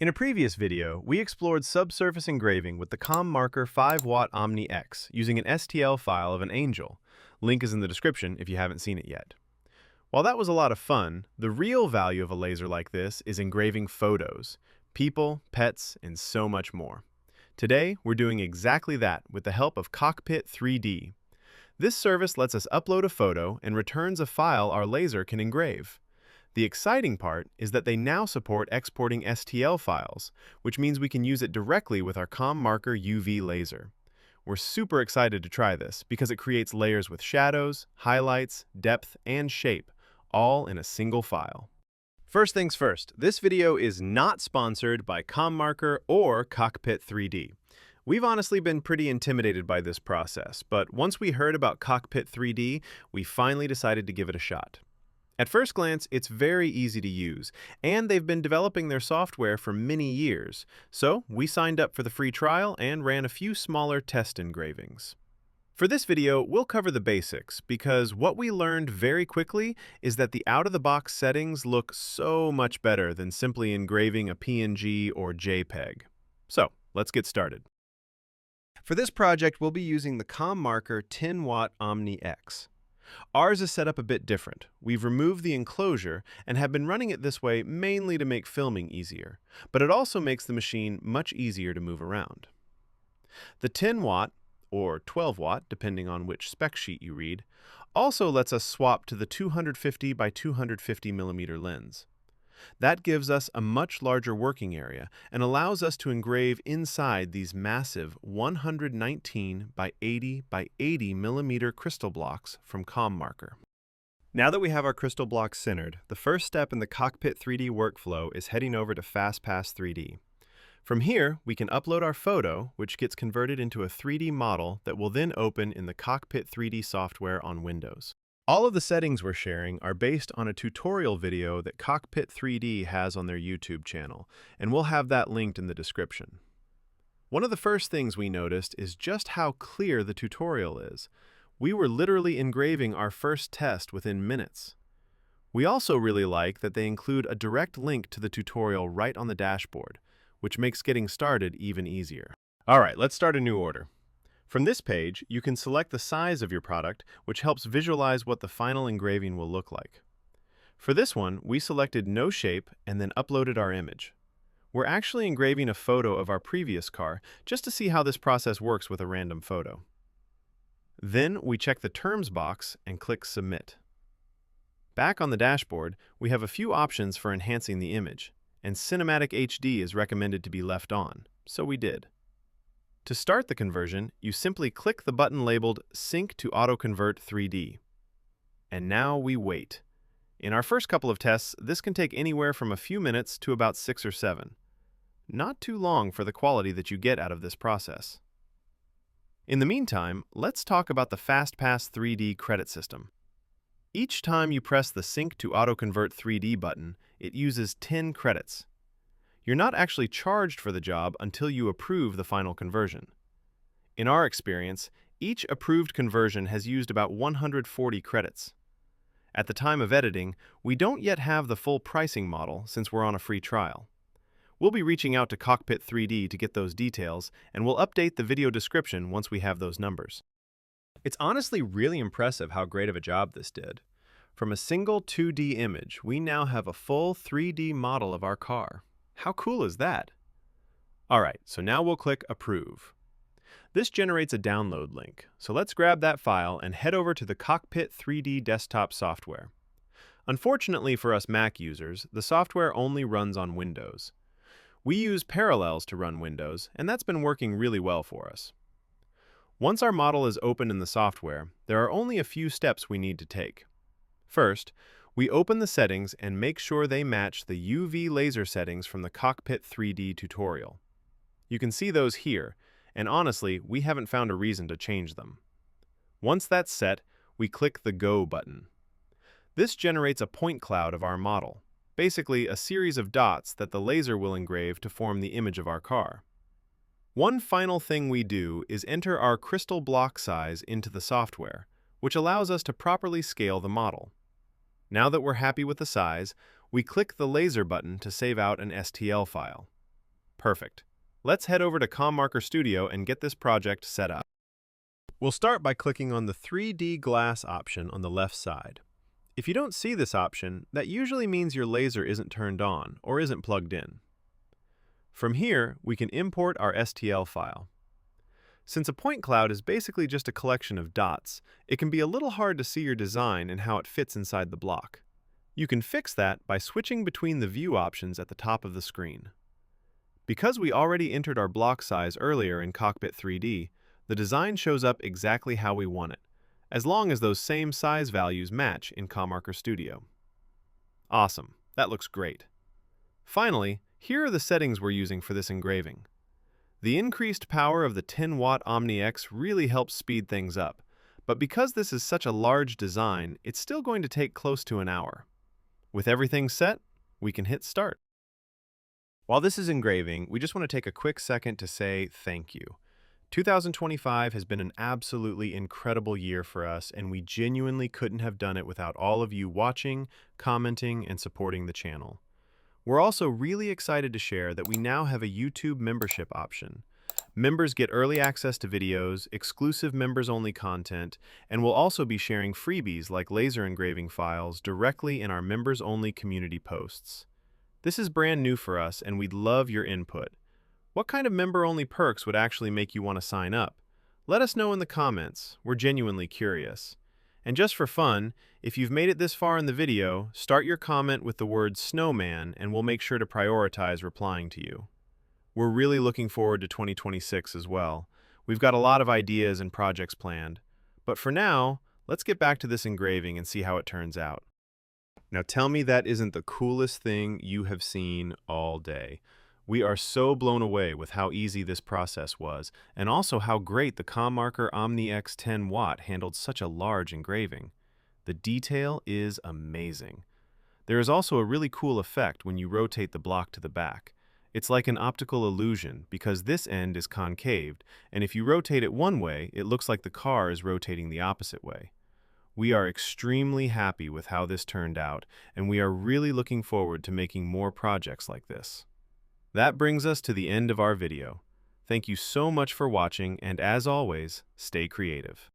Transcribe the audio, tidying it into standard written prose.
In a previous video, we explored subsurface engraving with the ComMarker 5-watt Omni X using an STL file of an angel. Link is in the description if you haven't seen it yet. While that was a lot of fun, the real value of a laser like this is engraving photos, people, pets, and so much more. Today, we're doing exactly that with the help of Cockpit 3D. This service lets us upload a photo and returns a file our laser can engrave. The exciting part is that they now support exporting STL files, which means we can use it directly with our ComMarker UV laser. We're super excited to try this because it creates layers with shadows, highlights, depth, and shape, all in a single file. First things first, this video is not sponsored by ComMarker or Cockpit 3D. We've honestly been pretty intimidated by this process, but once we heard about Cockpit 3D, we finally decided to give it a shot. At first glance, it's very easy to use, and they've been developing their software for many years, so we signed up for the free trial and ran a few smaller test engravings. For this video, we'll cover the basics, because what we learned very quickly is that the out-of-the-box settings look so much better than simply engraving a PNG or JPEG. So, let's get started. For this project, we'll be using the ComMarker 10-watt Omni X. Ours is set up a bit different. We've removed the enclosure and have been running it this way mainly to make filming easier, but it also makes the machine much easier to move around. The 10-watt, or 12-watt, depending on which spec sheet you read, also lets us swap to the 250 by 250 millimeter lens. That gives us a much larger working area and allows us to engrave inside these massive 119 by 80 by 80 millimeter crystal blocks from ComMarker. Now that we have our crystal blocks centered, the first step in the Cockpit 3D workflow is heading over to FastPass 3D. From here, we can upload our photo, which gets converted into a 3D model that will then open in the Cockpit 3D software on Windows. All of the settings we're sharing are based on a tutorial video that Cockpit 3D has on their YouTube channel, and we'll have that linked in the description. One of the first things we noticed is just how clear the tutorial is. We were literally engraving our first test within minutes. We also really like that they include a direct link to the tutorial right on the dashboard, which makes getting started even easier. All right, let's start a new order. From this page, you can select the size of your product, which helps visualize what the final engraving will look like. For this one, we selected no shape and then uploaded our image. We're actually engraving a photo of our previous car just to see how this process works with a random photo. Then we check the terms box and click Submit. Back on the dashboard, we have a few options for enhancing the image, and Cinematic HD is recommended to be left on, so we did. To start the conversion, you simply click the button labeled Sync to AutoConvert 3D. And now we wait. In our first couple of tests, this can take anywhere from a few minutes to about 6 or 7. Not too long for the quality that you get out of this process. In the meantime, let's talk about the FastPass 3D credit system. Each time you press the Sync to AutoConvert 3D button, it uses 10 credits. You're not actually charged for the job until you approve the final conversion. In our experience, each approved conversion has used about 140 credits. At the time of editing, we don't yet have the full pricing model since we're on a free trial. We'll be reaching out to Cockpit 3D to get those details, and we'll update the video description once we have those numbers. It's honestly really impressive how great of a job this did. From a single 2D image, we now have a full 3D model of our car. How cool is that? Alright, so now we'll click Approve. This generates a download link, so let's grab that file and head over to the Cockpit 3D desktop software. Unfortunately for us Mac users, the software only runs on Windows. We use Parallels to run Windows, and that's been working really well for us. Once our model is open in the software, there are only a few steps we need to take. First, we open the settings and make sure they match the UV laser settings from the Cockpit 3D tutorial. You can see those here, and honestly, we haven't found a reason to change them. Once that's set, we click the Go button. This generates a point cloud of our model, basically a series of dots that the laser will engrave to form the image of our car. One final thing we do is enter our crystal block size into the software, which allows us to properly scale the model. Now that we're happy with the size, we click the laser button to save out an STL file. Perfect. Let's head over to ComMarker Studio and get this project set up. We'll start by clicking on the 3D glass option on the left side. If you don't see this option, that usually means your laser isn't turned on or isn't plugged in. From here, we can import our STL file. Since a point cloud is basically just a collection of dots, it can be a little hard to see your design and how it fits inside the block. You can fix that by switching between the view options at the top of the screen. Because we already entered our block size earlier in Cockpit 3D, the design shows up exactly how we want it, as long as those same size values match in ComMarker Studio. Awesome, that looks great. Finally, here are the settings we're using for this engraving. The increased power of the 10-watt Omni X really helps speed things up, but because this is such a large design, it's still going to take close to an hour. With everything set, we can hit start. While this is engraving, we just want to take a quick second to say thank you. 2025 has been an absolutely incredible year for us, and we genuinely couldn't have done it without all of you watching, commenting, and supporting the channel. We're also really excited to share that we now have a YouTube membership option. Members get early access to videos, exclusive members-only content, and we'll also be sharing freebies like laser engraving files directly in our members-only community posts. This is brand new for us, and we'd love your input. What kind of member-only perks would actually make you want to sign up? Let us know in the comments. We're genuinely curious. And just for fun, if you've made it this far in the video, start your comment with the word snowman, and we'll make sure to prioritize replying to you. We're really looking forward to 2026 as well. We've got a lot of ideas and projects planned. But for now, let's get back to this engraving and see how it turns out. Now tell me that isn't the coolest thing you have seen all day. We are so blown away with how easy this process was, and also how great the ComMarker Omni X 10-watt handled such a large engraving. The detail is amazing. There is also a really cool effect when you rotate the block to the back. It's like an optical illusion because this end is concaved, and if you rotate it one way, it looks like the car is rotating the opposite way. We are extremely happy with how this turned out, and we are really looking forward to making more projects like this. That brings us to the end of our video. Thank you so much for watching, and as always, stay creative.